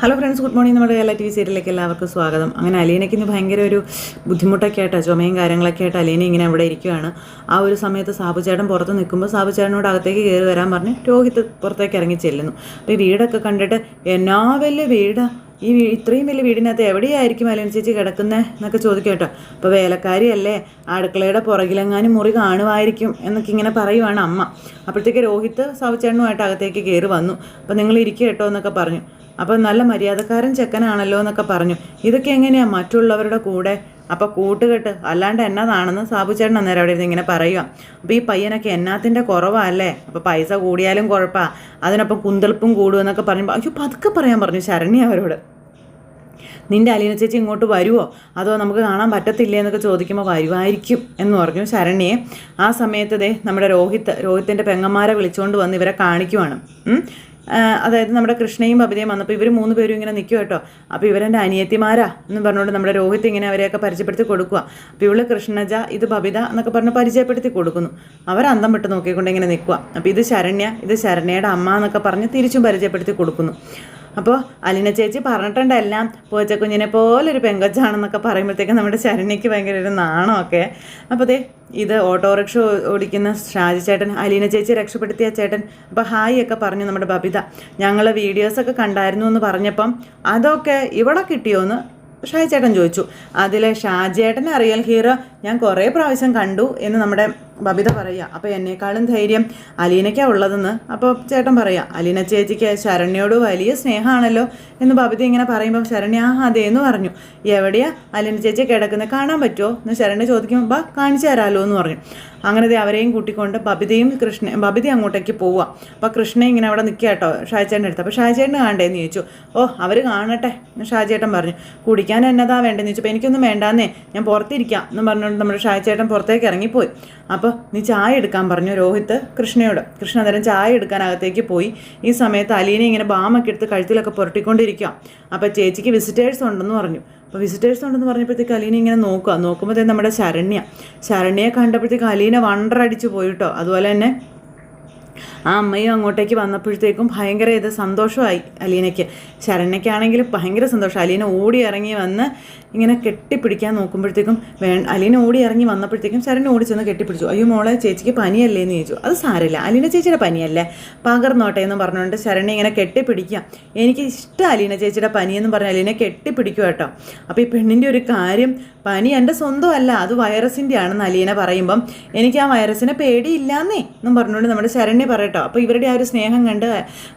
Hello friends, good morning. നമ്മുടെ Kerala TV സീരിയലിലേക്ക് എല്ലാവർക്കും സ്വാഗതം. അങ്ങനെ അലീനയ്ക്ക് ഇന്ന് ഭയങ്കര ഒരു ബുദ്ധിമുട്ടൊക്കെ ആയിട്ടാണ്, ചുമയും കാര്യങ്ങളൊക്കെ ആയിട്ട് അലീന ഇങ്ങനെ അവിടെ ഇരിക്കുകയാണ്. ആ ഒരു സമയത്ത് സാബുചേട്ടൻ പുറത്ത് നിൽക്കുമ്പോൾ സാബുചേട്ടനോട് അകത്തേക്ക് കയറി വരാൻ പറഞ്ഞ് രോഹിത് പുറത്തേക്ക് ഇറങ്ങി ചെല്ലുന്നു. അപ്പോൾ ഈ വീടൊക്കെ കണ്ടിട്ട് എന്നാ വലിയ വീടാ, ഈ ഇത്രയും വലിയ വീടിനകത്ത് എവിടെയായിരിക്കും അലീന ചേച്ചി കിടക്കുന്നത് എന്നൊക്കെ ചോദിക്കും കേട്ടോ. അപ്പോൾ വേലക്കാരിയല്ലേ, അടുക്കളയുടെ പുറകിലെങ്ങാനും മുറി കാണുമായിരിക്കും എന്നൊക്കെ ഇങ്ങനെ പറയുവാണ് അമ്മ. അപ്പോഴത്തേക്ക് രോഹിത് സാബുചേട്ടനുമായിട്ട് അകത്തേക്ക് കയറി വന്നു. അപ്പോൾ നിങ്ങൾ ഇരിക്കുക കേട്ടോ എന്നൊക്കെ പറഞ്ഞു. അപ്പോൾ നല്ല മര്യാദക്കാരൻ ചെക്കനാണല്ലോ എന്നൊക്കെ പറഞ്ഞു. ഇതൊക്കെ എങ്ങനെയാണ് മറ്റുള്ളവരുടെ കൂടെ, അപ്പോൾ കൂട്ടുകെട്ട് അല്ലാണ്ട് എന്നതാണെന്ന് സാബുചേട്ടൻ അന്നേരം അവിടെ ഇരുന്ന് ഇങ്ങനെ പറയുക. അപ്പോൾ ഈ പയ്യനൊക്കെ എന്നാത്തിൻ്റെ കുറവല്ലേ, അപ്പോൾ പൈസ കൂടിയാലും കുഴപ്പമാണ്, അതിനൊപ്പം കുന്തളിപ്പും കൂടുമെന്നൊക്കെ പറയുമ്പോൾ അയ്യോ പതുക്കെ പറയാൻ പറഞ്ഞു ശരണ്യ അവരോട്. നിൻ്റെ അലീന ചേച്ചി ഇങ്ങോട്ട് വരുമോ അതോ നമുക്ക് കാണാൻ പറ്റത്തില്ലേ എന്നൊക്കെ ചോദിക്കുമ്പോൾ വരുമായിരിക്കും എന്ന് പറഞ്ഞു ശരണ്യെ. ആ സമയത്ത് നമ്മുടെ രോഹിത്തിൻ്റെ പെങ്ങന്മാരെ വിളിച്ചുകൊണ്ട് വന്ന് ഇവരെ കാണിക്കുവാണ്. അതായത് നമ്മുടെ കൃഷ്ണയും ബബിതയും വന്നപ്പോൾ ഇവർ 3 പേരും ഇങ്ങനെ നിൽക്കും കേട്ടോ. അപ്പോൾ ഇവരെൻ്റെ അനിയത്തിമാരാ എന്ന് പറഞ്ഞുകൊണ്ട് നമ്മുടെ രോഹിത് ഇങ്ങനെ അവരെയൊക്കെ പരിചയപ്പെടുത്തി കൊടുക്കുക. അപ്പോൾ ഇവള് കൃഷ്ണജ, ഇത് ബബിത എന്നൊക്കെ പറഞ്ഞ് പരിചയപ്പെടുത്തി കൊടുക്കുന്നു. അവർ അന്തം വിട്ട് നോക്കിക്കൊണ്ട് ഇങ്ങനെ നിൽക്കുക. അപ്പോൾ ഇത് ശരണ്യ, ഇത് ശരണ്യയുടെ അമ്മ എന്നൊക്കെ പറഞ്ഞ് തിരിച്ചും പരിചയപ്പെടുത്തി കൊടുക്കുന്നു. അപ്പോൾ അലീന ചേച്ചി പറഞ്ഞിട്ടുണ്ട് എല്ലാം പൂച്ചക്കുഞ്ഞിനെ പോലൊരു പെങ്കൊച്ചാണെന്നൊക്കെ പറയുമ്പോഴത്തേക്കും നമ്മുടെ ശരണ്യയ്ക്ക് ഭയങ്കര ഒരു നാണമൊക്കെ. അപ്പോൾ ഇത് ഓട്ടോറിക്ഷ ഓടിക്കുന്ന ഷാജി ചേട്ടൻ, അലീന ചേച്ചി രക്ഷപ്പെടുത്തിയ ചേട്ടൻ. അപ്പോൾ ഹായ് ഒക്കെ പറഞ്ഞു നമ്മുടെ ബബിത. ഞങ്ങൾ വീഡിയോസൊക്കെ കണ്ടായിരുന്നു എന്ന് പറഞ്ഞപ്പം അതൊക്കെ ഇവിടെ കിട്ടിയോന്ന് ഷാജി ചേട്ടൻ ചോദിച്ചു. അതിലെ ഷാജിയേട്ടനെ റിയൽ ഹീറോ ഞാൻ കുറേ പ്രാവശ്യം കണ്ടു എന്ന് നമ്മുടെ ബബിത പറയുക. അപ്പോൾ എന്നേക്കാളും ധൈര്യം അലീനയ്ക്കാണ് ഉള്ളതെന്ന് അപ്പോൾ ചേട്ടൻ പറയുക. അലീന ചേച്ചിക്ക് ശരണ്യോട് വലിയ സ്നേഹമാണല്ലോ എന്ന് ബബിത ഇങ്ങനെ പറയുമ്പം ശരണ്യ അതേന്ന് പറഞ്ഞു. എവിടെയാ അലീന ചേച്ചി കിടക്കുന്നത്, കാണാൻ പറ്റുമോ എന്ന് ശരണ്യ ചോദിക്കുമ്പോൾ ബാ കാണിച്ചു തരാമല്ലോ എന്ന് പറഞ്ഞു. അങ്ങനെ അവരെയും കൂട്ടിക്കൊണ്ട് ബബിത അങ്ങോട്ടേക്ക് പോവുക. അപ്പോൾ കൃഷ്ണ ഇങ്ങനെ അവിടെ നിൽക്കുക കേട്ടോ ഷാജിയേട്ടൻ്റെ അടുത്ത്. അപ്പോൾ ഷാജിയേട്ടന് കാണണ്ടേന്ന് ചോദിച്ചു. ഓ അവർ കാണട്ടെ എന്ന് ഷാജിയേട്ടൻ പറഞ്ഞു. കുടിക്കാൻ എന്നതാ വേണ്ടതെന്ന് ചോദിച്ചപ്പോൾ എനിക്കൊന്നും വേണ്ടാന്നേ, ഞാൻ പുറത്തിരിക്കാം എന്ന് പറഞ്ഞുകൊണ്ട് നമ്മുടെ ഷാജിയേട്ടൻ പുറത്തേക്ക് ഇറങ്ങിപ്പോയി. അപ്പോൾ നീ ചായ എടുക്കാൻ പറഞ്ഞു രോഹിത് കൃഷ്ണയോട്. കൃഷ്ണ അന്നേരം ചായ എടുക്കാൻ അകത്തേക്ക് പോയി. ഈ സമയത്ത് അലീന ഇങ്ങനെ ബാമൊക്കെ എടുത്ത് കഴുത്തിലൊക്കെ പുരട്ടിക്കൊണ്ടിരിക്കുക. അപ്പോൾ ചേച്ചിക്ക് വിസിറ്റേഴ്സ് ഉണ്ടെന്ന് പറഞ്ഞു. അപ്പോൾ വിസിറ്റേഴ്സ് ഉണ്ടെന്ന് പറഞ്ഞപ്പോഴത്തേക്ക് അലീന ഇങ്ങനെ നോക്കുമ്പോഴത്തേ നമ്മുടെ ശരണ്യയെ കണ്ടപ്പോഴത്തേക്ക് അലീന വണ്ടറടിച്ച് പോയിട്ടോ. അതുപോലെ തന്നെ ആ അമ്മയും അങ്ങോട്ടേക്ക് വന്നപ്പോഴത്തേക്കും ഭയങ്കര സന്തോഷമായി അലീനയ്ക്ക്. ശരണ്യയ്ക്കാണെങ്കിലും ഭയങ്കര സന്തോഷം. അലീന ഓടി ഇറങ്ങി വന്ന് ഇങ്ങനെ കെട്ടിപ്പിടിക്കാൻ നോക്കുമ്പോഴത്തേക്കും അലീന ഓടി ഇറങ്ങി വന്നപ്പോഴത്തേക്കും ശരണ്യ ഓടി ചെന്ന് കെട്ടിപ്പിടിച്ചു. അയ്യോ മോളെ ചേച്ചിക്ക് പനിയല്ലേ എന്ന് ചോദിച്ചു. അത് സാരമില്ല, അലീന ചേച്ചിയുടെ പനിയല്ലേ, പകർന്നോട്ടെ എന്ന് പറഞ്ഞുകൊണ്ട് ശരണ്യ ഇങ്ങനെ കെട്ടിപ്പിടിക്കുക. എനിക്ക് ഇഷ്ടം അലീന ചേച്ചിയുടെ പനിയെന്ന് പറഞ്ഞ് അലീനെ കെട്ടിപ്പിടിക്കുക കേട്ടോ. അപ്പോൾ ഈ പെണ്ണിൻ്റെ ഒരു കാര്യം, പനി എൻ്റെ സ്വന്തമല്ല, അത് വൈറസിൻ്റെ ആണെന്ന് അലീന പറയുമ്പം എനിക്ക് ആ വൈറസിനെ പേടിയില്ലാന്നേ എന്നും പറഞ്ഞുകൊണ്ട് നമ്മുടെ ശരണ്യ പറയട്ടോ. അപ്പോൾ ഇവരുടെ ആ ഒരു സ്നേഹം കണ്ട്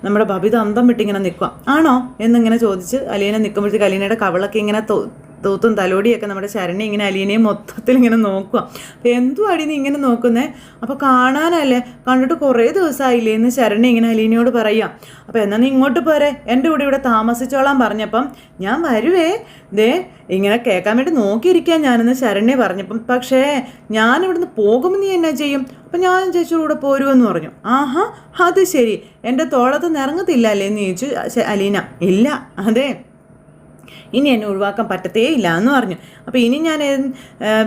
നമ്മുടെ ബബിത അന്തം വിട്ടിങ്ങനെ നിൽക്കുക. ആണോ എന്നിങ്ങനെ ചോദിച്ച് അലീന നിൽക്കുമ്പോഴത്തേക്ക് അലീനയുടെ കവളൊക്കെ ഇങ്ങനെ തൂത്തും തലോടിയൊക്കെ നമ്മുടെ ശരണ്യ ഇങ്ങനെ അലീനയെ മൊത്തത്തിൽ ഇങ്ങനെ നോക്കുക. അപ്പോൾ എന്തും അടിന്ന് ഇങ്ങനെ നോക്കുന്നേ, അപ്പോൾ കാണാനല്ലേ, കണ്ടിട്ട് കുറേ ദിവസമായില്ലേ എന്ന് ശരണ്യ ഇങ്ങനെ അലീനയോട് പറയുക. അപ്പോൾ എന്നാൽ നീ ഇങ്ങോട്ട് പോരെ, എൻ്റെ കൂടെ ഇവിടെ താമസിച്ചോളാൻ പറഞ്ഞപ്പം ഞാൻ വരുവേ, ഇങ്ങനെ കേൾക്കാൻ വേണ്ടി നോക്കിയിരിക്കാൻ ഞാനെന്ന് ശരണ്യ പറഞ്ഞപ്പം പക്ഷേ ഞാനിവിടുന്ന് പോകുമ്പോൾ നീ എന്നാ ചെയ്യും, അപ്പം ഞാൻ ചേച്ചിയുടെ കൂടെ പോരുമെന്ന് പറഞ്ഞു. ആഹാ അത് ശരി, എൻ്റെ തോളത്ത് നിറങ്ങത്തില്ല അല്ലേ എന്ന് ചോദിച്ചു അലീന. ഇല്ല അതെ, ഇനി എന്നെ ഒഴിവാക്കാൻ പറ്റത്തേ ഇല്ല എന്ന് പറഞ്ഞു. അപ്പോൾ ഇനി ഞാൻ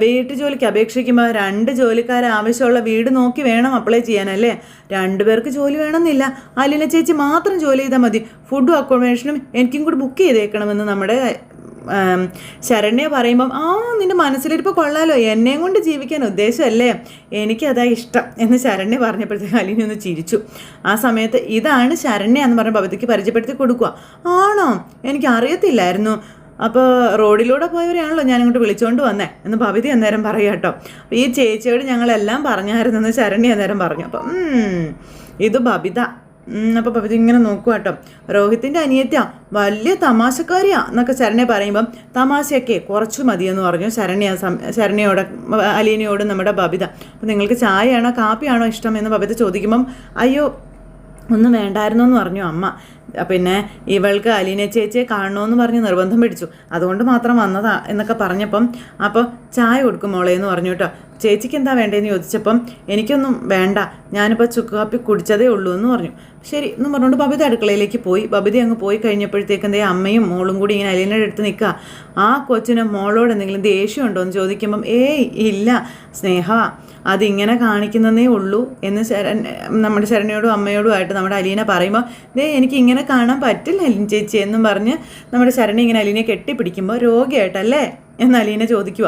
വീട്ടു ജോലിക്ക് അപേക്ഷിക്കുമ്പോൾ 2 ജോലിക്കാരെ ആവശ്യമുള്ള വീട് നോക്കി വേണം അപ്ലൈ ചെയ്യാനല്ലേ. 2 പേർക്ക് ജോലി വേണമെന്നില്ല, അലീന ചേച്ചി മാത്രം ജോലി ചെയ്താൽ മതി. ഫുഡും അക്കോമഡേഷനും എനിക്കും കൂടി ബുക്ക് ചെയ്തേക്കണമെന്ന് നമ്മുടെ ശരണ്യ പറയുമ്പം നിൻ്റെ മനസ്സിലിരിപ്പോൾ കൊള്ളാലോ, എന്നെയും കൊണ്ട് ജീവിക്കാൻ ഉദ്ദേശമല്ലേ, എനിക്കതാ ഇഷ്ടം എന്ന് ശരണ്യ പറഞ്ഞപ്പോഴത്തേക്ക് അലീന ഒന്ന് ചിരിച്ചു. ആ സമയത്ത് ഇതാണ് ശരണ്യ എന്ന് പറഞ്ഞ ബബിതയ്ക്ക് പരിചയപ്പെടുത്തി കൊടുക്കുക. ആണോ, എനിക്ക് അറിയത്തില്ലായിരുന്നു, അപ്പോൾ റോഡിലൂടെ പോയവരെയാണല്ലോ ഞാനിങ്ങോട്ട് വിളിച്ചുകൊണ്ട് വന്നേ എന്ന് ബബിത അന്നേരം പറയാം കേട്ടോ. അപ്പോൾ ഈ ചേച്ചിയോട് ഞങ്ങളെല്ലാം പറഞ്ഞായിരുന്നു എന്ന് ശരണ്യ അന്നേരം പറഞ്ഞു. അപ്പം ഇത് ബബിത. അപ്പോൾ ബബിത ഇങ്ങനെ നോക്കുക കേട്ടോ. രോഹിത്തിൻ്റെ അനിയത്തിയാ, വലിയ തമാശക്കാരിയാ എന്നൊക്കെ ശരണ്യ പറയുമ്പം തമാശയൊക്കെ കുറച്ച് മതിയെന്ന് പറഞ്ഞു ശരണ്യയോട് അലീനയോട് നമ്മുടെ ബബിത. അപ്പോൾ നിങ്ങൾക്ക് ചായയാണോ കാപ്പിയാണോ ഇഷ്ടം എന്ന് ബബിത ചോദിക്കുമ്പം അയ്യോ ഒന്നും വേണ്ടായിരുന്നു എന്ന് പറഞ്ഞു അമ്മ. പിന്നെ ഇവൾക്ക് അലീന ചേച്ചിയെ കാണണമെന്ന് പറഞ്ഞ് നിർബന്ധം പിടിച്ചു, അതുകൊണ്ട് മാത്രം വന്നതാ എന്നൊക്കെ പറഞ്ഞപ്പം അപ്പോൾ ചായ കൊടുക്കും മോളെ എന്ന് പറഞ്ഞു കേട്ടോ. ചേച്ചിക്ക് എന്താ വേണ്ടതെന്ന് ചോദിച്ചപ്പം എനിക്കൊന്നും വേണ്ട, ഞാനിപ്പോൾ ചുക്ക് കാപ്പി കുടിച്ചതേ ഉള്ളൂ എന്ന് പറഞ്ഞു. ശരി എന്ന് പറഞ്ഞുകൊണ്ട് ബബിത അടുക്കളയിലേക്ക് പോയി. ബബിത അങ്ങ് പോയി കഴിഞ്ഞപ്പോഴത്തേക്കും അമ്മയും മോളും കൂടി ഇങ്ങനെ അലീനയുടെ അടുത്ത് നിൽക്കുക. ആ കൊച്ചിന് മോളോട് എന്തെങ്കിലും ദേഷ്യമുണ്ടോ എന്ന് ചോദിക്കുമ്പം ഇല്ല സ്നേഹ, അതിങ്ങനെ കാണിക്കുന്നതേ ഉള്ളൂ എന്ന് നമ്മുടെ ശരണ്യോടും അമ്മയോടും ആയിട്ട് നമ്മുടെ അലീന പറയുമ്പോൾ എനിക്ക് ഇങ്ങനെ ഇങ്ങനെ കാണാൻ പറ്റില്ല അലീന ചേച്ചി എന്നും പറഞ്ഞ് നമ്മുടെ ശരണ്യ ഇങ്ങനെ അലീനെ കെട്ടിപ്പിടിക്കുമ്പോൾ രോഗിയായിട്ടല്ലേ എന്ന് അലീന ചോദിക്കുക.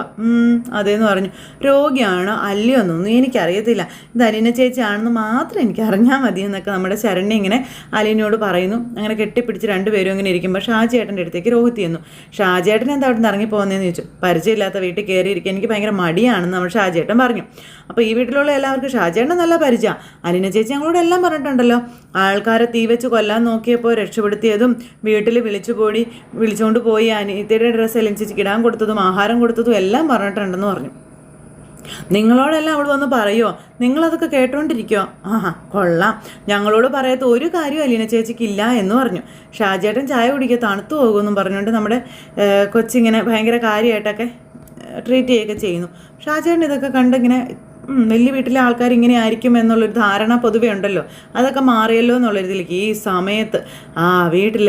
അതേന്ന് പറഞ്ഞു. രോഗിയാണോ അല്ലയോ എന്നൊന്നും എനിക്കറിയത്തില്ല, ഇത് അലീന ചേച്ചി ആണെന്ന് മാത്രം എനിക്ക് അറിഞ്ഞാൽ മതി എന്നൊക്കെ നമ്മുടെ ശരണ്യ ഇങ്ങനെ അലീനയോട് പറയുന്നു. അങ്ങനെ കെട്ടിപ്പിടിച്ച് രണ്ടുപേരും ഇങ്ങനെ ഇരിക്കുമ്പോൾ ഷാജിയേട്ടൻ്റെ അടുത്തേക്ക് രോഹിത് ചെന്നു. ഷാജിയേട്ടൻ എന്താ അവിടെ നിന്ന് ഇറങ്ങി പോകുന്നതെന്ന് ചോദിച്ചു. പരിചയമില്ലാത്ത വീട്ടിൽ കയറിയിരിക്കുക എനിക്ക് ഭയങ്കര മടിയാണെന്ന് നമ്മൾ ഷാജിയേട്ടൻ പറഞ്ഞു. അപ്പോൾ ഈ വീട്ടിലുള്ള എല്ലാവർക്കും ഷാജിയേട്ടൻ നല്ല പരിചയമാണ്. അലീന ചേച്ചി ഞങ്ങളോട് എല്ലാം പറഞ്ഞിട്ടുണ്ടല്ലോ. ആൾക്കാരെ തീ വെച്ച് കൊല്ലാൻ നോക്കിയപ്പോൾ രക്ഷപ്പെടുത്തിയതും വീട്ടിൽ വിളിച്ചുകൊണ്ട് പോയി അനിയത്തിയുടെ ഡ്രസ്സ് അലീന ചേച്ചിക്ക് ഇടാൻ കൊടുത്തതും ആഹാരം കൊടുത്തതും എല്ലാം പറഞ്ഞിട്ടുണ്ടെന്ന് പറഞ്ഞു. നിങ്ങളോടെല്ലാം അവൾ വന്ന് പറയുമോ? നിങ്ങളതൊക്കെ കേട്ടോണ്ടിരിക്കുമോ? കൊള്ളാം, ഞങ്ങളോട് പറയാത്ത ഒരു കാര്യം അലീന ചേച്ചിക്കില്ല എന്ന് പറഞ്ഞു. ഷാജിയേട്ടൻ ചായ കുടിക്കുക തണുത്തു പോകുമെന്നും പറഞ്ഞുകൊണ്ട് നമ്മുടെ കൊച്ചിങ്ങനെ ഭയങ്കര കാര്യമായിട്ടൊക്കെ ട്രീറ്റ് ചെയ്യുകയൊക്കെ ചെയ്യുന്നു. ഷാജിയേട്ടൻ ഇതൊക്കെ കണ്ടിങ്ങനെ വലിയ വീട്ടിലെ ആൾക്കാർ ഇങ്ങനെ ആയിരിക്കും എന്നുള്ളൊരു ധാരണ പൊതുവേ ഉണ്ടല്ലോ, അതൊക്കെ മാറിയല്ലോ എന്നുള്ളൊരിതിലേക്ക് ഈ സമയത്ത് വീട്ടിൽ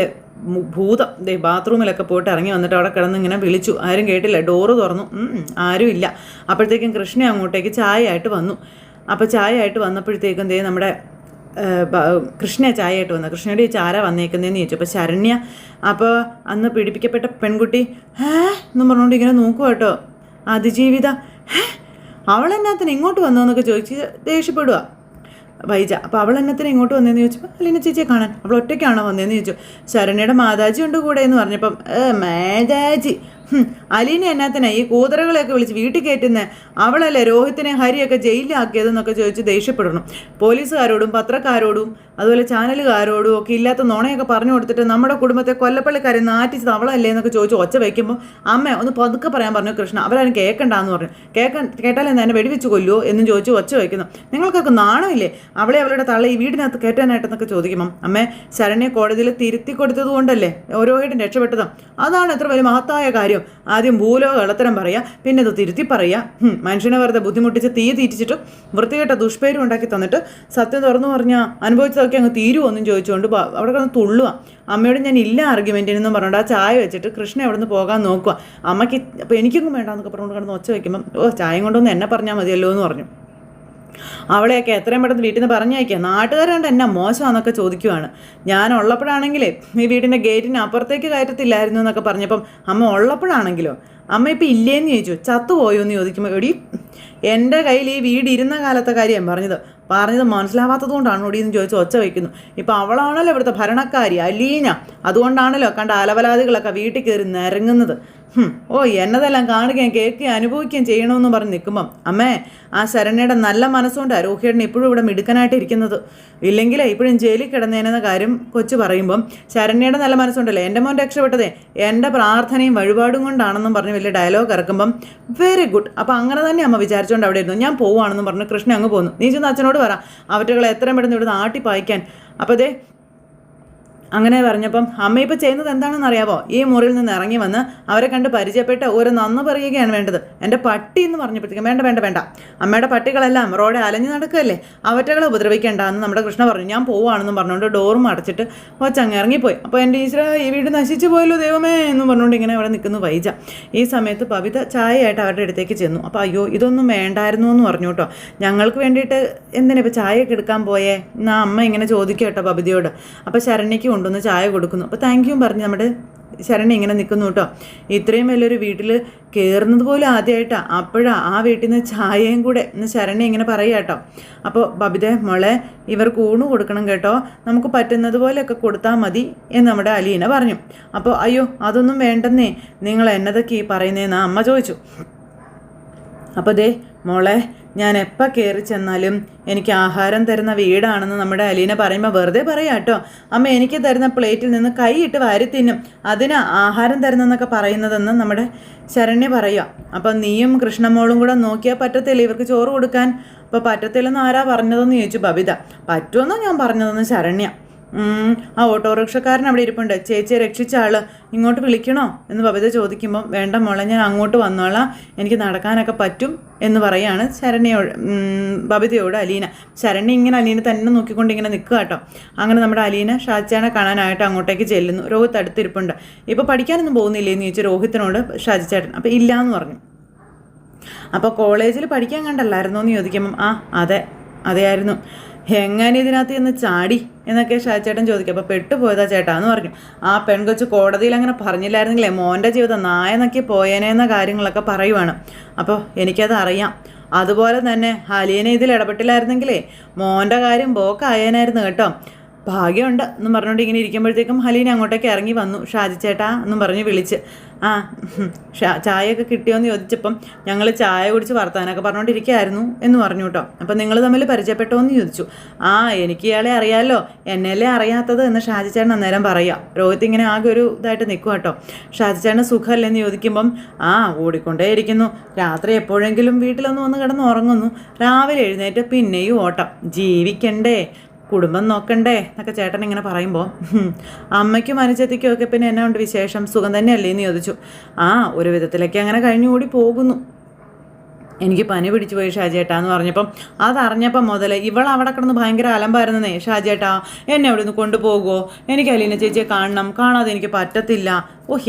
ഭൂതം ബാത്റൂമിലൊക്കെ പോയിട്ട് ഇറങ്ങി വന്നിട്ട് അവിടെ കിടന്ന് ഇങ്ങനെ വിളിച്ചു. ആരും കേട്ടില്ല. ഡോറ് തുറന്നു, ആരും ഇല്ല. അപ്പോഴത്തേക്കും കൃഷ്ണ അങ്ങോട്ടേക്ക് ചായ ആയിട്ട് വന്നു. അപ്പോൾ ചായ ആയിട്ട് വന്നപ്പോഴത്തേക്കും നമ്മുടെ കൃഷ്ണ ചായ ആയിട്ട് വന്നു. കൃഷ്ണയുടെ ഈ ചാര വന്നേക്കുന്നതെന്ന് ചോദിച്ചു. അപ്പോൾ ശരണ്യ അപ്പോൾ അന്ന് പീഡിപ്പിക്കപ്പെട്ട പെൺകുട്ടി എന്നും പറഞ്ഞുകൊണ്ട് ഇങ്ങനെ നോക്കുക കേട്ടോ. അതിജീവിത അവളെന്നാത്തിന് ഇങ്ങോട്ട് വന്നു എന്നൊക്കെ ചോദിച്ച് ദേഷ്യപ്പെടുക വൈജ. അപ്പോൾ അവൾ എന്നത്തിന് ഇങ്ങോട്ട് വന്നതെന്ന് ചോദിച്ചപ്പോൾ അലീന ചേച്ചിയെ കാണാൻ. അവൾ ഒറ്റയ്ക്കാണോ വന്നതെന്ന് ചോദിച്ചു. ശരണ്യയുടെ മാതാജി ഉണ്ട് കൂടെ എന്ന് പറഞ്ഞപ്പം മാതാജി അലീന എന്നാത്തിനാ ഈ കൂതറകളെയൊക്കെ വിളിച്ച് വീട്ടിൽ കയറ്റുന്നത്? അവളല്ലേ രോഹിത്തിനെ ഹരിയൊക്കെ ജയിലിലാക്കിയതെന്നൊക്കെ ചോദിച്ച് ദേഷ്യപ്പെടണം. പോലീസുകാരോടും പത്രക്കാരോടും അതുപോലെ ചാനലുകാരോടും ഒക്കെ ഇല്ലാത്ത നുണയൊക്കെ പറഞ്ഞു കൊടുത്തിട്ട് നമ്മുടെ കുടുംബത്തെ കൊല്ലപ്പള്ളിക്കാരെ നാറ്റിച്ചത് അവളല്ലേ എന്നൊക്കെ ചോദിച്ച് ഒച്ച വയ്ക്കുമ്പോൾ അമ്മ ഒന്ന് പതുക്കെ പറയാൻ പറഞ്ഞു കൃഷ്ണ. അവരാരും കേൾക്കണ്ടെന്ന് പറഞ്ഞു. കേട്ടാലെന്താ എന്നെ വെടിവെച്ച് കൊല്ലുമോ എന്നും ചോദിച്ച് ഒച്ച വയ്ക്കുന്നു. നിങ്ങൾക്കൊക്കെ നാണമില്ലേ അവളെ അവളുടെ തള്ള ഈ വീടിനകത്ത് കയറ്റാനായിട്ടെന്നൊക്കെ ചോദിക്കുമ്പം അമ്മേ ശരണ്യെ കോടതിയിൽ തിരുത്തി കൊടുത്തത് കൊണ്ടല്ലേ ഓരോരുത്തരും രക്ഷപ്പെട്ടതും. അതാണ് എത്ര വലിയ മഹത്തായ കാര്യം. ആദ്യം ഭൂലോക ഇളത്തരം പറയുക, പിന്നെ ഇത് തിരുത്തി പറയുക. മനുഷ്യനെ വെറുതെ ബുദ്ധിമുട്ടിച്ച് തീ തീറ്റിച്ചിട്ടും വൃത്തികെട്ട ദുഷ്പേരും ഉണ്ടാക്കി തന്നിട്ട് സത്യം തുറന്നു പറഞ്ഞാൽ അനുഭവിച്ചതൊക്കെ അങ്ങ് തീരുമോന്നും ചോദിച്ചുകൊണ്ട് അവിടെ കിടന്ന് തുള്ളുക. അമ്മയോട് ഞാൻ ഇല്ല ആർഗ്യുമെൻറ്റിനെന്നും പറഞ്ഞുകൊണ്ട് ആ ചായ വെച്ചിട്ട് കൃഷ്ണ അവിടെ നിന്ന് പോകാൻ നോക്കുക. അമ്മയ്ക്ക് അപ്പോൾ എനിക്കൊന്നും വേണ്ടാന്നൊക്കെ പറഞ്ഞുകൊണ്ട് കിടന്ന് ഒച്ച വയ്ക്കുമ്പം ചായം കൊണ്ടൊന്ന് എന്നെ പറഞ്ഞാൽ മതിയല്ലോ എന്ന് പറഞ്ഞു. അവളെയൊക്കെ എത്രയും പെട്ടെന്ന് വീട്ടിൽ നിന്ന് പറഞ്ഞയക്കുക. നാട്ടുകാരുണ്ട് എന്നാ മോശമാണെന്നൊക്കെ ചോദിക്കുവാണ്. ഞാൻ ഉള്ളപ്പോഴാണെങ്കിലേ ഈ വീടിൻ്റെ ഗേറ്റിന് അപ്പുറത്തേക്ക് കയറ്റത്തില്ലായിരുന്നു എന്നൊക്കെ പറഞ്ഞപ്പം അമ്മ ഉള്ളപ്പോഴാണെങ്കിലോ അമ്മ ഇപ്പം ഇല്ലേന്ന് ചോദിച്ചു. ചത്തുപോയോ എന്ന് ചോദിക്കുമ്പോൾ എടി എൻ്റെ കയ്യിൽ ഈ വീട് ഇരുന്ന കാലത്തെ കാര്യം പറഞ്ഞത് മനസ്സിലാവാത്തത് കൊണ്ടാണ് ഒടിയെന്ന് ചോദിച്ച് ഒച്ച വയ്ക്കുന്നു. ഇപ്പം അവളാണല്ലോ ഇവിടുത്തെ ഭരണക്കാരി അലീന. അതുകൊണ്ടാണല്ലോ കണ്ട അലവലാദികളൊക്കെ വീട്ടിൽ കയറി നിരങ്ങുന്നത്. എന്നതെല്ലാം കാണുകയും കേൾക്കുകയും അനുഭവിക്കുകയും ചെയ്യണമെന്ന് പറഞ്ഞ് നിൽക്കുമ്പം അമ്മേ ആ ശരണ്യയുടെ നല്ല മനസ്സുകൊണ്ടാണ് രോഹിയേട്ടൻ ഇപ്പോഴും ഇവിടെ മിടുക്കനായിട്ട് ഇരിക്കുന്നത്. ഇല്ലെങ്കിൽ ഇപ്പോഴും ജയിലിൽ കിടന്നേനെന്ന കാര്യം കൊച്ചു പറയുമ്പം ശരണ്യയുടെ നല്ല മനസ്സുണ്ടല്ലോ എൻ്റെ മോൻ രക്ഷപ്പെട്ടതേ എൻ്റെ പ്രാർത്ഥനയും വഴിപാടും കൊണ്ടാണെന്നും പറഞ്ഞ് വലിയ ഡയലോഗ് ഇറക്കുമ്പം വെരി ഗുഡ്. അപ്പം അങ്ങനെ തന്നെ അമ്മ വിചാരിച്ചുകൊണ്ട് അവിടെ ഇരുന്നു. ഞാൻ പോവുകയാണെന്നും പറഞ്ഞ് കൃഷ്ണ അങ്ങ് പോന്നു. നീ ചെന്ന് അച്ഛനോട് പറ അവറ്റകളെ എത്രയും പെട്ടെന്ന് ഇവിടുന്ന് ആട്ടിപ്പായിക്കാൻ. അപ്പോൾ അങ്ങനെ പറഞ്ഞപ്പം അമ്മ ഇപ്പോൾ ചെയ്യുന്നത് എന്താണെന്ന് അറിയാവോ? ഈ മുറിയിൽ നിന്ന് ഇറങ്ങി വന്ന് അവരെ കണ്ട് പരിചയപ്പെട്ട് ഒരു നന്ന് പറയുകയാണ് വേണ്ടത്. എൻ്റെ പട്ടി എന്ന് പറഞ്ഞപ്പോഴത്തേക്കും വേണ്ട അമ്മയുടെ പട്ടികളെല്ലാം റോഡ് അലഞ്ഞു നടക്കുകയല്ലേ, അവറ്റകളെ ഉപദ്രവിക്കേണ്ടെന്ന് നമ്മുടെ കൃഷ്ണ പറഞ്ഞു. ഞാൻ പോവുകയാണെന്നും പറഞ്ഞുകൊണ്ട് ഡോറും അടച്ചിട്ട് കൊച്ചങ്ങ് ഇറങ്ങിപ്പോയി. അപ്പോൾ എൻ്റെ ഈശ്വര ഈ വീട് നശിച്ചു പോയല്ലോ ദൈവമേ എന്നും പറഞ്ഞുകൊണ്ട് ഇങ്ങനെ അവിടെ നിൽക്കുന്നു വൈജ. ഈ സമയത്ത് പവിത ചായയായിട്ട് അവരുടെ അടുത്തേക്ക് ചെന്നു. അപ്പോൾ അയ്യോ ഇതൊന്നും വേണ്ടായിരുന്നു എന്ന് പറഞ്ഞു കേട്ടോ. ഞങ്ങൾക്ക് വേണ്ടിയിട്ട് എന്തിനാ ഇപ്പോൾ ചായയൊക്കെ എടുക്കാൻ പോയേ എന്നാ അമ്മ ഇങ്ങനെ ചോദിക്കുക കേട്ടോ പവിതയോട്. അപ്പോൾ ശരണ്യയ്ക്ക് കൊണ്ടുവന്ന് ചായ കൊടുക്കുന്നു. അപ്പോൾ താങ്ക് യു പറഞ്ഞ് നമ്മുടെ ശരണ്യ ഇങ്ങനെ നിൽക്കുന്നു കേട്ടോ. ഇത്രയും വലിയൊരു വീട്ടിൽ കയറുന്നത് പോലും ആദ്യമായിട്ടാണ്. അപ്പോഴാണ് ആ വീട്ടിൽ നിന്ന് ചായയും കൂടെ എന്ന് ശരണ്യ ഇങ്ങനെ പറയുക കേട്ടോ. അപ്പോൾ ബബിത മോളെ ഇവർക്ക് ഊണ് കൊടുക്കണം കേട്ടോ, നമുക്ക് പറ്റുന്നത് പോലെയൊക്കെ കൊടുത്താൽ മതി എന്ന് നമ്മുടെ അലീന പറഞ്ഞു. അപ്പോൾ അയ്യോ അതൊന്നും വേണ്ടെന്നേ, നിങ്ങൾ എന്നതൊക്കെ ഈ പറയുന്നതെന്നാ അമ്മ ചോദിച്ചു. അപ്പോൾ മോളെ ഞാൻ എപ്പോൾ കയറി ചെന്നാലും എനിക്ക് ആഹാരം തരുന്ന വീടാണെന്ന് നമ്മുടെ അലീന പറയുമ്പോൾ വെറുതെ പറയാം കേട്ടോ. അമ്മ എനിക്ക് തരുന്ന പ്ലേറ്റിൽ നിന്ന് കൈയിട്ട് വാരി തിന്നും, അതിന് ആഹാരം തരുന്നെന്നൊക്കെ പറയുന്നതെന്ന് നമ്മുടെ ശരണ്യ പറയുക. അപ്പം നീയും കൃഷ്ണമോളും കൂടെ നോക്കിയാൽ പറ്റത്തില്ല ഇവർക്ക് ചോറ് കൊടുക്കാൻ. അപ്പോൾ പറ്റത്തില്ലെന്ന് ആരാ പറഞ്ഞതെന്ന് ചോദിച്ചു ബബിത. പറ്റുമെന്നോ ഞാൻ പറഞ്ഞതെന്ന് ശരണ്യ. ആ ഓട്ടോറിക്ഷക്കാരൻ അവിടെ ഇരിപ്പുണ്ട്, ചേച്ചിയെ രക്ഷിച്ച ആള് ഇങ്ങോട്ട് വിളിക്കണോ എന്ന് ബബിത ചോദിക്കുമ്പം വേണ്ട മോളെ ഞാൻ അങ്ങോട്ട് വന്നോളാം, എനിക്ക് നടക്കാനൊക്കെ പറ്റും എന്ന് പറയാണ് ബബിതയോട് അലീന. ശരണ്യ ഇങ്ങനെ അലീന തന്നെ നോക്കിക്കൊണ്ട് ഇങ്ങനെ നിൽക്കുക കേട്ടോ. അങ്ങനെ നമ്മുടെ അലീന ഷാജിച്ചേട്ടനെ കാണാനായിട്ട് അങ്ങോട്ടേക്ക് ചെല്ലുന്നു. രോഹിത് അടുത്തിരിപ്പുണ്ട്. ഇപ്പോൾ പഠിക്കാനൊന്നും പോകുന്നില്ലേ എന്ന് ചോദിച്ചു രോഹിത്തിനോട് ഷാജിച്ചേട്ടൻ. അപ്പോൾ ഇല്ല എന്ന് പറഞ്ഞു. അപ്പോൾ കോളേജിൽ പഠിക്കാൻ കണ്ടല്ലായിരുന്നോ എന്ന് ചോദിക്കുമ്പം അതെ ആയിരുന്നു. എങ്ങനെ ഇതിനകത്ത് ചെന്ന് ചാടി എന്നൊക്കെ ഷാജിച്ചേട്ടൻ ചോദിക്കും. അപ്പോൾ പെട്ടുപോയതാ ചേട്ടാ എന്ന് പറഞ്ഞു. ആ പെൺകൊച്ച് കോടതിയിൽ അങ്ങനെ പറഞ്ഞില്ലായിരുന്നെങ്കിലേ മോൻ്റെ ജീവിതം നായനൊക്കെ പോയേനെന്ന കാര്യങ്ങളൊക്കെ പറയുവാണ്. അപ്പോൾ എനിക്കത് അറിയാം. അതുപോലെ തന്നെ അലീന ഇതിൽ ഇടപെട്ടില്ലായിരുന്നെങ്കിലേ മോൻ്റെ കാര്യം ബോക്കായേനായിരുന്നു കേട്ടോ. ഭാഗ്യമുണ്ട് എന്നും പറഞ്ഞുകൊണ്ട് ഇങ്ങനെ ഇരിക്കുമ്പോഴത്തേക്കും ഹലീന അങ്ങോട്ടേക്ക് ഇറങ്ങി വന്നു. ഷാജി ചേട്ടാ എന്നും പറഞ്ഞ് വിളിച്ച്. ആ ചായയൊക്കെ കിട്ടിയോയെന്ന് ചോദിച്ചപ്പം ഞങ്ങൾ ചായ കുടിച്ച് വർത്താനൊക്കെ പറഞ്ഞുകൊണ്ടിരിക്കുകയായിരുന്നു എന്ന് പറഞ്ഞു കേട്ടോ. അപ്പം നിങ്ങൾ തമ്മിൽ പരിചയപ്പെട്ടോ എന്ന് ചോദിച്ചു. ആ എനിക്ക് ഇയാളെ അറിയാമല്ലോ, എന്നെയല്ലേ അറിയാത്തത് എന്ന് ഷാജി ചേട്ടൻ അന്നേരം പറയാം. രോഹിത് ഇങ്ങനെ ആകെ ഒരു ഇതായിട്ട് നിൽക്കും കേട്ടോ. ഷാജി ചേട്ടന് സുഖമല്ലെന്ന് ചോദിക്കുമ്പം ആ ഓടിക്കൊണ്ടേ ഇരിക്കുന്നു, രാത്രി എപ്പോഴെങ്കിലും വീട്ടിലൊന്ന് വന്ന് കിടന്ന് ഉറങ്ങുന്നു, രാവിലെ എഴുന്നേറ്റ് പിന്നെയും ഓട്ടം, ജീവിക്കണ്ടേ, കുടുംബം നോക്കണ്ടേ എന്നൊക്കെ ചേട്ടൻ ഇങ്ങനെ പറയുമ്പോൾ അമ്മയ്ക്കും അനുജത്തിക്കും ഒക്കെ പിന്നെ എന്നാ ഉണ്ട് വിശേഷം, സുഖം തന്നെയല്ലേ എന്ന് ചോദിച്ചു. ആ ഒരു വിധത്തിലൊക്കെ അങ്ങനെ കഴിഞ്ഞുകൂടി പോകുന്നു. എനിക്ക് പനി പിടിച്ചു പോയി ഷാജിയേട്ടാ എന്ന് പറഞ്ഞപ്പം അതറിഞ്ഞപ്പം മുതൽ ഇവൾ അവിടെ കിടന്ന് ഭയങ്കര അലമ്പായിരുന്നേ. ഷാജിയേട്ടാ എന്നെ അവിടെ നിന്ന് കൊണ്ടുപോകുമോ, എനിക്ക് അലീന ചേച്ചിയെ കാണണം, കാണാതെ എനിക്ക് പറ്റത്തില്ല,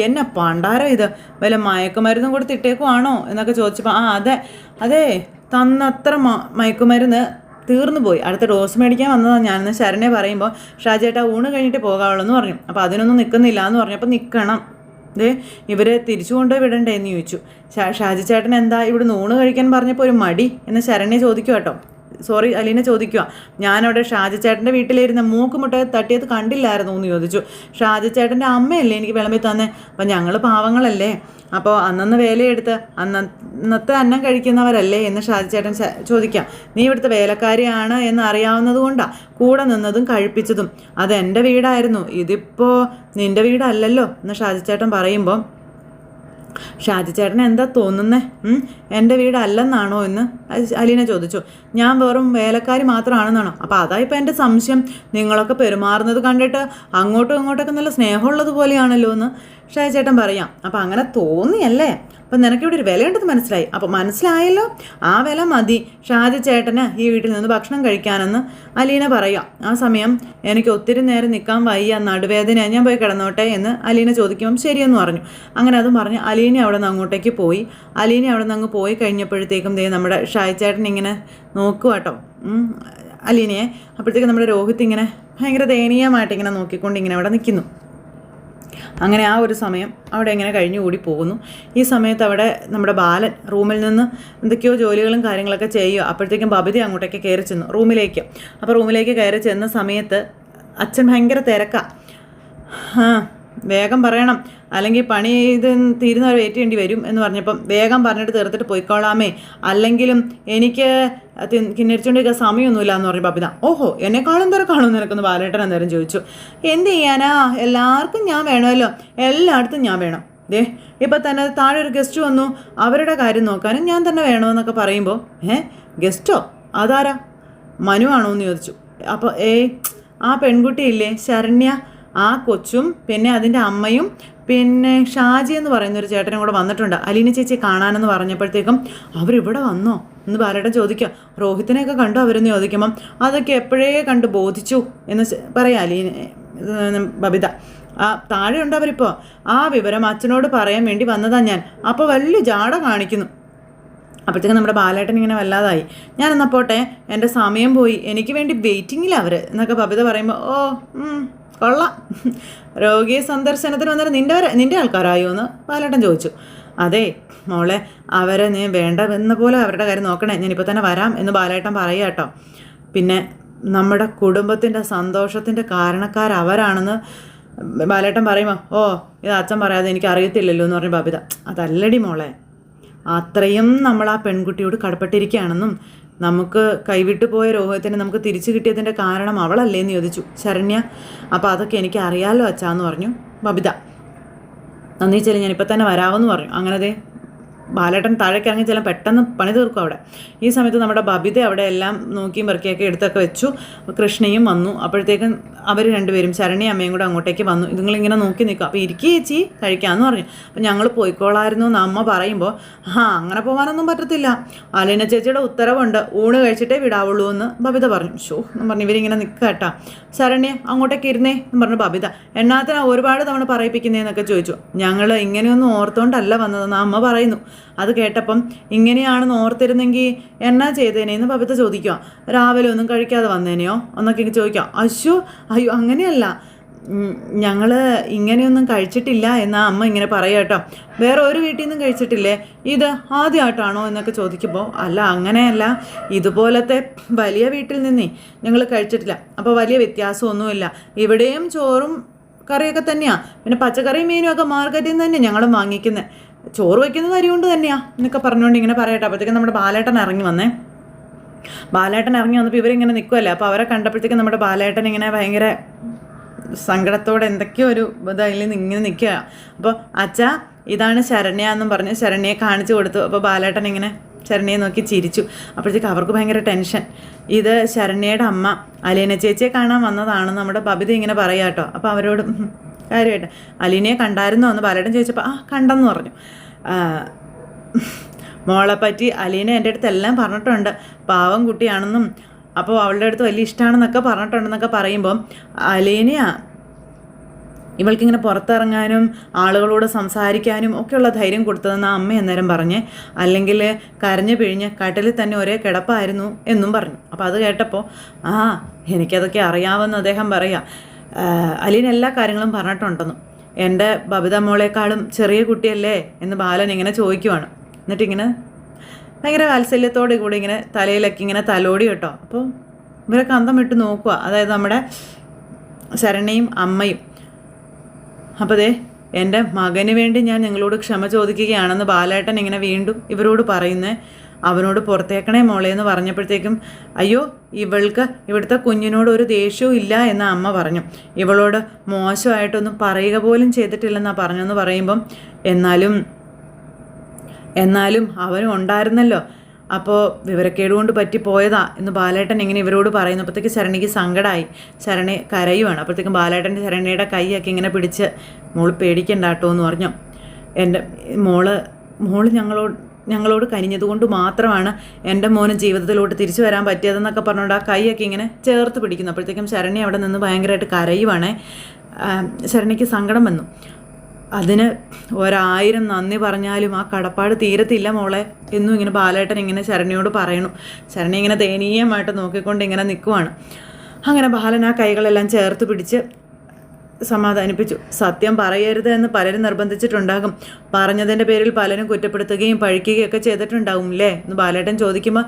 എന്നെ പണ്ടാരോ ഇത് വല്ല മയക്കുമരുന്നും കൊടുത്തിട്ടേക്കുവാണോ എന്നൊക്കെ ചോദിച്ചപ്പോൾ ആ അതെ തന്നത്ര മയക്കുമരുന്ന് തീർന്നു പോയി, അടുത്ത ഡോസ് മേടിക്കാൻ വന്നതാണ് ഞാനെന്ന് ശരണ്യ പറയുമ്പോൾ ഷാജിയേട്ടാ ഊണ് കഴിഞ്ഞിട്ട് പോകാവുള്ളൂ എന്ന് പറഞ്ഞു. അപ്പോൾ അതിനൊന്നും നിൽക്കുന്നില്ല എന്ന് പറഞ്ഞപ്പോൾ നിൽക്കണം, ഇവരെ തിരിച്ചു കൊണ്ടുപോയി വിടണ്ടേ എന്ന് ചോദിച്ചു. ഷാജി ചേട്ടൻ എന്താ ഇവിടുന്ന് ഊണ് കഴിക്കാൻ പറഞ്ഞപ്പോൾ ഒരു മടി എന്ന് ശരണ്യ ചോദിക്കുക കേട്ടോ. അലീന ചോദിക്കുക. ഞാനവിടെ ഷാജി ചേട്ടൻ്റെ വീട്ടിലിരുന്ന മൂക്കുമുട്ട തട്ടിയത് കണ്ടില്ലായിരുന്നു എന്ന് ചോദിച്ചു. ഷാജി ചേട്ടൻ്റെ അമ്മയല്ലേ എനിക്ക് വിളമ്പി തന്നെ, അപ്പം ഞങ്ങൾ പാവങ്ങളല്ലേ, അപ്പോൾ അന്നന്ന് വേലയെടുത്ത് അന്നത്തെ അന്നം കഴിക്കുന്നവരല്ലേ എന്ന് ഷാജി ചേട്ടൻ ചോദിക്കാം. നീ ഇവിടുത്തെ വേലക്കാരിയാണ് എന്ന് അറിയാവുന്നത് കൊണ്ടാണ് കൂടെ നിന്നതും കഴിപ്പിച്ചതും, അതെൻ്റെ വീടായിരുന്നു, ഇതിപ്പോൾ നിൻ്റെ വീടല്ലല്ലോ എന്ന് ഷാജി ചേട്ടൻ പറയുമ്പോൾ ഷാജി ചേട്ടൻ എന്താ തോന്നുന്നേ, എൻ്റെ വീടല്ലെന്നാണോ എന്ന് അലീന ചോദിച്ചു. ഞാൻ വെറും വേലക്കാരി മാത്രമാണെന്നാണോ? അപ്പോൾ അതായിപ്പോൾ എൻ്റെ സംശയം, നിങ്ങളൊക്കെ പെരുമാറുന്നത് കണ്ടിട്ട് അങ്ങോട്ടും ഇങ്ങോട്ടൊക്കെ നല്ല സ്നേഹമുള്ളത് പോലെയാണല്ലോ എന്ന് ഷാജി ചേട്ടൻ പറയാം. അപ്പോൾ അങ്ങനെ തോന്നിയല്ലേ, അപ്പം നിനക്കിവിടെ ഒരു വിലയുണ്ടെന്ന് മനസ്സിലായി, അപ്പോൾ മനസ്സിലായല്ലോ, ആ വില മതി ഷാജി ചേട്ടന് ഈ വീട്ടിൽ നിന്ന് ഭക്ഷണം കഴിക്കാനെന്ന് അലീന പറയാം. ആ സമയം എനിക്ക് ഒത്തിരി നേരം നിൽക്കാൻ വയ്യ, നടുവേദന, ഞാൻ പോയി കിടന്നോട്ടെ എന്ന് അലീന ചോദിക്കുമ്പം ശരിയെന്ന് പറഞ്ഞു. അങ്ങനെ അതും പറഞ്ഞ് അലീന അവിടെ നിന്ന് അങ്ങോട്ടേക്ക് പോയി. അലീന അവിടെ നിന്ന് അങ്ങ് പോയി കഴിഞ്ഞപ്പോഴത്തേക്കും നമ്മുടെ ഷാജി ചേട്ടൻ ഇങ്ങനെ നോക്കുക കേട്ടോ അലീനയെ. അപ്പോഴത്തേക്കും നമ്മുടെ രോഹിത് ഇങ്ങനെ ഭയങ്കര ദയനീയമായിട്ട് ഇങ്ങനെ നോക്കിക്കൊണ്ട് ഇങ്ങനെ അവിടെ നിൽക്കുന്നു. അങ്ങനെ ആ ഒരു സമയം അവിടെ ഇങ്ങനെ കഴിഞ്ഞുകൂടി പോകുന്നു. ഈ സമയത്ത് അവിടെ നമ്മുടെ ബാലൻ റൂമിൽ നിന്ന് എന്തൊക്കെയോ ജോലികളും കാര്യങ്ങളൊക്കെ ചെയ്യുക. അപ്പോഴത്തേക്കും ബബിത അങ്ങോട്ടേക്ക് കയറി ചെന്നു റൂമിലേക്ക്. അപ്പോൾ റൂമിലേക്ക് കയറി ചെന്ന സമയത്ത് അച്ഛൻ ഭയങ്കര തിരക്കാണ്. വേഗം പറയണം, അല്ലെങ്കിൽ പണി ഇത് തീരുന്നവർ വെയിറ്റ് ചെയ്യേണ്ടി വരും എന്ന് പറഞ്ഞപ്പം വേഗം പറഞ്ഞിട്ട് തീർത്തിട്ട് പോയിക്കോളാമേ, അല്ലെങ്കിലും എനിക്ക് കിന്നരിച്ചുകൊണ്ടിരിക്കാൻ സമയമൊന്നുമില്ല എന്ന് പറഞ്ഞു ബബിത. എന്നെക്കാളും തിരക്കാണോ നിനക്കൊന്ന് ബാലേട്ടൻ അന്നേരം ചോദിച്ചു. എന്ത് ചെയ്യാനാ, എല്ലാവർക്കും ഞാൻ വേണമല്ലോ, എല്ലായിടത്തും ഞാൻ വേണം. ഇപ്പം തന്നെ താഴെ ഒരു ഗസ്റ്റ് വന്നു, അവരുടെ കാര്യം നോക്കാനും ഞാൻ തന്നെ വേണമെന്നൊക്കെ പറയുമ്പോൾ ഗസ്റ്റോ, അതാരാ, മനു ആണോ എന്ന് ചോദിച്ചു. അപ്പോൾ ആ പെൺകുട്ടിയില്ലേ ശരണ്യ, ആ കൊച്ചും പിന്നെ അതിൻ്റെ അമ്മയും പിന്നെ ഷാജി എന്ന് പറയുന്നൊരു ചേട്ടനും കൂടെ വന്നിട്ടുണ്ട് അലീന ചേച്ചിയെ കാണാനെന്ന് പറഞ്ഞപ്പോഴത്തേക്കും അവരിവിടെ വന്നോ എന്ന് ബാലേട്ടൻ ചോദിക്കുക. രോഹിത്തിനെയൊക്കെ കണ്ടു അവരെന്ന് ചോദിക്കുമ്പം അതൊക്കെ എപ്പോഴേ കണ്ട് ബോധിച്ചു എന്ന് പറയാം ബബിത. താഴെയുണ്ട് അവരിപ്പോൾ, ആ വിവരം അച്ഛനോട് പറയാൻ വേണ്ടി വന്നതാണ് ഞാൻ, അപ്പോൾ വലിയ ജാട കാണിക്കുന്നു. അപ്പോഴത്തേക്കും നമ്മുടെ ബാലേട്ടൻ ഇങ്ങനെ വല്ലാതായി. ഞാനെന്നാൽ പോട്ടെ, എൻ്റെ സമയം പോയി, എനിക്ക് വേണ്ടി വെയിറ്റിങ്ങില്ല അവർ എന്നൊക്കെ ബബിത പറയുമ്പോൾ കൊള്ളാം, രോഗിയെ സന്ദർശനത്തിന് വന്നേരം നിൻ്റെ ആൾക്കാരായോ എന്ന് ബാലേട്ടൻ ചോദിച്ചു. അതെ മോളെ, അവരെ നീ വേണ്ടെന്ന പോലെ അവരുടെ കാര്യം നോക്കണേ, ഞാനിപ്പോൾ തന്നെ വരാം എന്ന് ബാലേട്ടൻ പറയുക കേട്ടോ. പിന്നെ നമ്മുടെ കുടുംബത്തിൻ്റെ സന്തോഷത്തിൻ്റെ കാരണക്കാരവരാണെന്ന് ബാലേട്ടൻ പറയുമ്പോൾ ഇത് അച്ഛൻ പറയാതെ എനിക്ക് അറിയത്തില്ലല്ലോ എന്ന് പറഞ്ഞു ബബിത. അതല്ലടി മോളെ, അത്രയും നമ്മൾ ആ പെൺകുട്ടിയോട് കടപ്പെട്ടിരിക്കുകയാണെന്നും നമുക്ക് കൈവിട്ടു പോയ രോഹിത്തിനെ നമുക്ക് തിരിച്ചു കിട്ടിയതിൻ്റെ കാരണം അവളല്ലേ എന്ന് ചോദിച്ചു ശരണ്യ. അപ്പോൾ അതൊക്കെ എനിക്ക് അറിയാമല്ലോ അച്ഛാന്ന് പറഞ്ഞു ബബിത. നന്ദി ചെല്ലി, ഞാനിപ്പോൾ തന്നെ വരാമെന്ന് പറഞ്ഞു. അങ്ങനെ ബാലേട്ടൻ താഴേക്ക് ഇറങ്ങി ചില പെട്ടെന്ന് പണി തീർക്കും അവിടെ. ഈ സമയത്ത് നമ്മുടെ ബബിത അവിടെ എല്ലാം നോക്കിയും പെറുക്കിയൊക്കെ എടുത്തൊക്കെ വെച്ചു. കൃഷ്ണയും വന്നു. അപ്പോഴത്തേക്കും അവർ രണ്ടുപേരും ശരണ്യ അമ്മയും കൂടെ അങ്ങോട്ടേക്ക് വന്നു. ഇതുങ്ങളിങ്ങനെ നോക്കി നിൽക്കും. അപ്പോൾ ഇരിക്കുക ചേച്ചി, കഴിക്കാമെന്ന് പറഞ്ഞു. അപ്പോൾ ഞങ്ങൾ പോയിക്കോളായിരുന്നു എന്ന് അമ്മ പറയുമ്പോൾ അങ്ങനെ പോകാനൊന്നും പറ്റത്തില്ല, അലീന ചേച്ചിയുടെ ഉത്തരവുണ്ട്, ഊണ് കഴിച്ചിട്ടേ വിടാവുള്ളൂ എന്ന് ബബിത പറഞ്ഞു. എന്ന് പറഞ്ഞു ഇവരിങ്ങനെ നിൽക്കുക കേട്ടാ. ശരണ്യ അങ്ങോട്ടേക്ക് ഇരുന്നേ എന്ന് പറഞ്ഞു ബബിത. എന്നാത്തിനാ ഒരുപാട് തവണ പറയിപ്പിക്കുന്നതെന്നൊക്കെ ചോദിച്ചു. ഞങ്ങൾ ഇങ്ങനെയൊന്നും ഓർത്തോണ്ടല്ല വന്നതെന്ന് അമ്മ പറയുന്നു. അത് കേട്ടപ്പം ഇങ്ങനെയാണെന്ന് ഓർത്തിരുന്നെങ്കിൽ എന്നാ ചെയ്തേനേന്ന് ബബിത ചോദിക്കുക. രാവിലെ ഒന്നും കഴിക്കാതെ വന്നേനെയോ എന്നൊക്കെ ചോദിക്കാം. അയ്യോ അങ്ങനെയല്ല, ഞങ്ങൾ ഇങ്ങനെയൊന്നും കഴിച്ചിട്ടില്ല എന്നാ അമ്മ ഇങ്ങനെ പറയുക കേട്ടോ. വേറെ ഒരു വീട്ടിൽ നിന്നും കഴിച്ചിട്ടില്ലേ, ഇത് ആദ്യമായിട്ടാണോ എന്നൊക്കെ ചോദിക്കുമ്പോൾ അല്ല അങ്ങനെയല്ല, ഇതുപോലത്തെ വലിയ വീട്ടിൽ നിന്നേ ഞങ്ങൾ കഴിച്ചിട്ടില്ല. അപ്പോൾ വലിയ വ്യത്യാസമൊന്നുമില്ല, ഇവിടെയും ചോറും കറിയൊക്കെ തന്നെയാണ്, പിന്നെ പച്ചക്കറിയും മീനും ഒക്കെ മാർക്കറ്റിൽ നിന്ന് തന്നെ ഞങ്ങളും വാങ്ങിക്കുന്നത്, ചോറ് വയ്ക്കുന്നത് അരി കൊണ്ട് തന്നെയാണ് എന്നൊക്കെ പറഞ്ഞുകൊണ്ട് ഇങ്ങനെ പറയട്ടെ. അപ്പോഴത്തേക്കും നമ്മുടെ ബാലേട്ടൻ ഇറങ്ങി വന്നപ്പോൾ ഇവരിങ്ങനെ നിൽക്കുമല്ലേ. അപ്പോൾ അവരെ കണ്ടപ്പോഴത്തേക്കും നമ്മുടെ ബാലേട്ടൻ ഇങ്ങനെ ഭയങ്കര സങ്കടത്തോടെ എന്തൊക്കെയോ ഒരു ഇതായി ഇങ്ങനെ നിൽക്കുക. അപ്പോൾ അച്ഛാ ഇതാണ് ശരണ്യ എന്നും പറഞ്ഞ് ശരണ്യയെ കാണിച്ചു കൊടുത്തു. അപ്പോൾ ബാലേട്ടൻ ഇങ്ങനെ ശരണ്യയെ നോക്കി ചിരിച്ചു. അപ്പോഴത്തേക്ക് അവർക്ക് ഭയങ്കര ടെൻഷൻ. ഇത് ശരണ്യയുടെ അമ്മ അലീന ചേച്ചിയെ കാണാൻ വന്നതാണെന്ന് നമ്മുടെ ബബിത ഇങ്ങനെ പറയാം കേട്ടോ. അപ്പോൾ അവരോട് കാര്യമായിട്ട് അലീനയെ കണ്ടായിരുന്നോ എന്ന് ബാലേട്ടൻ ചോദിച്ചപ്പോൾ കണ്ടെന്ന് പറഞ്ഞു. മോളെ പറ്റി അലീന എൻ്റെ അടുത്ത് എല്ലാം പറഞ്ഞിട്ടുണ്ട്, പാവം കുട്ടിയാണെന്നും അപ്പോൾ അവളുടെ അടുത്ത് വലിയ ഇഷ്ടമാണെന്നൊക്കെ പറഞ്ഞിട്ടുണ്ടെന്നൊക്കെ പറയുമ്പം അലീനയാ ഇവൾക്കിങ്ങനെ പുറത്തിറങ്ങാനും ആളുകളോട് സംസാരിക്കാനും ഒക്കെയുള്ള ധൈര്യം കൊടുത്തതെന്ന് അമ്മ അന്നേരം പറഞ്ഞ്, അല്ലെങ്കിൽ കരഞ്ഞു പിഴിഞ്ഞ് കട്ടിലിൽ തന്നെ ഒരേ കിടപ്പായിരുന്നു എന്നും പറഞ്ഞു. അപ്പോൾ അത് കേട്ടപ്പോൾ എനിക്കതൊക്കെ അറിയാമെന്ന് അദ്ദേഹം പറയാം. അലീന എല്ലാ കാര്യങ്ങളും പറഞ്ഞിട്ടുണ്ടെന്നും, എൻ്റെ ബബിത മോളെക്കാളും ചെറിയ കുട്ടിയല്ലേ എന്ന് ബാലൻ ഇങ്ങനെ ചോദിക്കുവാണ്. എന്നിട്ടിങ്ങനെ ഭയങ്കര വാത്സല്യത്തോടെ കൂടി ഇങ്ങനെ തലയിലൊക്കെ ഇങ്ങനെ തലോടി കേട്ടോ. അപ്പോൾ ഇവരൊക്കെ അന്തം വിട്ട് നോക്കുക, അതായത് നമ്മുടെ ശരണയും അമ്മയും. അപ്പോൾ എൻ്റെ മകന് വേണ്ടി ഞാൻ നിങ്ങളോട് ക്ഷമ ചോദിക്കുകയാണെന്ന് ബാലേട്ടൻ ഇങ്ങനെ വീണ്ടും ഇവരോട് പറയുന്നേ. അവനോട് പുറത്തേക്കണേ മോളെ എന്ന് പറഞ്ഞപ്പോഴത്തേക്കും അയ്യോ ഇവൾക്ക് ഇവിടുത്തെ കുഞ്ഞിനോട് ഒരു ദേഷ്യവും ഇല്ല എന്ന് അമ്മ പറഞ്ഞു, ഇവളോട് മോശമായിട്ടൊന്നും പറയുക പോലും ചെയ്തിട്ടില്ലെന്നാണ് പറഞ്ഞെന്ന് പറയുമ്പം എന്നാലും അവനും ഉണ്ടായിരുന്നല്ലോ, അപ്പോൾ വിവരക്കേട് കൊണ്ട് പറ്റിപ്പോയതാ എന്ന് ബാലേട്ടൻ ഇങ്ങനെ ഇവരോട് പറയുന്നു. അപ്പോഴത്തേക്ക് ശരണിക്ക് സങ്കടമായി, ശരണി കരയുവാണ്. അപ്പോഴത്തേക്കും ബാലേട്ടൻ്റെ ശരണിയുടെ കൈയൊക്കെ ഇങ്ങനെ പിടിച്ച് മോള് പേടിക്കണ്ട കേട്ടോ എന്ന് പറഞ്ഞു. എൻ്റെ മോള് ഞങ്ങളോട് കനിഞ്ഞതുകൊണ്ട് മാത്രമാണ് എൻ്റെ മോന് ജീവിതത്തിലോട്ട് തിരിച്ചു വരാൻ പറ്റിയതെന്നൊക്കെ പറഞ്ഞുകൊണ്ട് ആ കൈയൊക്കെ ഇങ്ങനെ ചേർത്ത് പിടിക്കുന്നു. അപ്പോഴത്തേക്കും ശരണി അവിടെ നിന്ന് ഭയങ്കരമായിട്ട് കരയുവാണേ. ശരണിക്ക് സങ്കടം വന്നു. അതിന് 1000 നന്ദി പറഞ്ഞാലും ആ കടപ്പാട് തീരത്തില്ല മോളെ എന്നും ഇങ്ങനെ ബാലേട്ടൻ ഇങ്ങനെ ശരണ്യോട് പറയണു. ശരണി ഇങ്ങനെ ദയനീയമായിട്ട് നോക്കിക്കൊണ്ട് ഇങ്ങനെ നിൽക്കുവാണ്. അങ്ങനെ ബാലൻ ആ കൈകളെല്ലാം ചേർത്ത് പിടിച്ച് സമാധാനിപ്പിച്ചു. സത്യം പറയരുത് എന്ന് പലരും നിർബന്ധിച്ചിട്ടുണ്ടാകും, പറഞ്ഞതിൻ്റെ പേരിൽ പലരും കുറ്റപ്പെടുത്തുകയും പഴിക്കുകയും ഒക്കെ ചെയ്തിട്ടുണ്ടാകും അല്ലേ എന്ന് ബാലേട്ടൻ ചോദിക്കുമ്പോൾ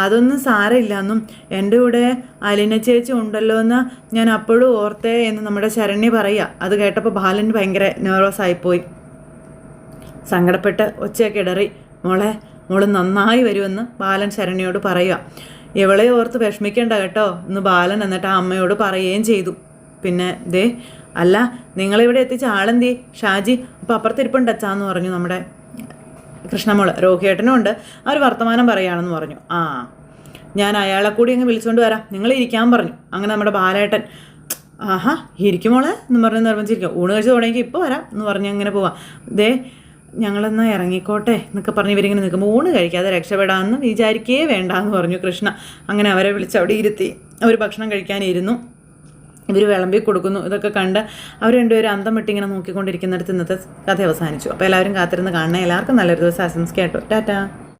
അതൊന്നും സാരമില്ല എന്നും എൻ്റെ കൂടെ അലീന ചേച്ചി ഉണ്ടല്ലോ എന്ന് ഞാൻ അപ്പോഴും ഓർത്തേ എന്ന് നമ്മുടെ ശരണ്യ പറയുക. അത് കേട്ടപ്പോൾ ബാലന് ഭയങ്കര നെർവസ് ആയിപ്പോയി, സങ്കടപ്പെട്ട് ഒച്ചയൊക്കെ ഇടറി. മോള് നന്നായി വരുമെന്ന് ബാലൻ ശരണ്യോട് പറയുക. ഇവളെ ഓർത്ത് വിഷമിക്കേണ്ട കേട്ടോ എന്ന് ബാലൻ എന്നിട്ട് ആ അമ്മയോട് പറയുകയും ചെയ്തു. പിന്നെ അല്ല നിങ്ങളിവിടെ എത്തിച്ച ആളെന്തേ ഷാജി? അപ്പോൾ അപ്പുറത്തിരിപ്പുണ്ട് അച്ചാന്ന് പറഞ്ഞു നമ്മുടെ കൃഷ്ണമോള്. രോഹിയേട്ടനും ഉണ്ട്, അവർ വർത്തമാനം പറയുകയാണെന്ന് പറഞ്ഞു. ഞാൻ അയാളെ കൂടി അങ്ങ് വിളിച്ചുകൊണ്ട് വരാം, നിങ്ങൾ ഇരിക്കാൻ പറഞ്ഞു. അങ്ങനെ നമ്മുടെ ബാലേട്ടൻ ഇരിക്കുമോളെ എന്ന് പറഞ്ഞ് നിർബന്ധിച്ചിരിക്കും. ഊണ് കഴിച്ച് തുടങ്ങി ഇപ്പോൾ വരാം എന്ന് പറഞ്ഞ് അങ്ങനെ പോവാം. ഞങ്ങളെന്നാൽ ഇറങ്ങിക്കോട്ടെ എന്നൊക്കെ പറഞ്ഞ് ഇവരിങ്ങനെ നിൽക്കുമ്പോൾ ഊണ് കഴിക്കാതെ രക്ഷപ്പെടാമെന്ന് വിചാരിക്കേ വേണ്ടാന്ന് പറഞ്ഞു കൃഷ്ണ. അങ്ങനെ അവരെ വിളിച്ച് അവിടെ ഇരുത്തി അവർ ഭക്ഷണം കഴിക്കാനിരുന്നു. ഇവർ വിളമ്പി കൊടുക്കുന്നു. ഇതൊക്കെ കണ്ട് അവർ രണ്ടുപേരും അന്തം വിട്ടിങ്ങനെ നോക്കിക്കൊണ്ടിരിക്കുന്നിടത്ത് ഇന്നത്തെ കഥ അവസാനിച്ചു. അപ്പോൾ എല്ലാവരും കാത്തിരുന്ന് കാണണേ. എല്ലാവർക്കും നല്ലൊരു ദിവസം ആശംസിക്കാം കേട്ടോ. ടാറ്റാ.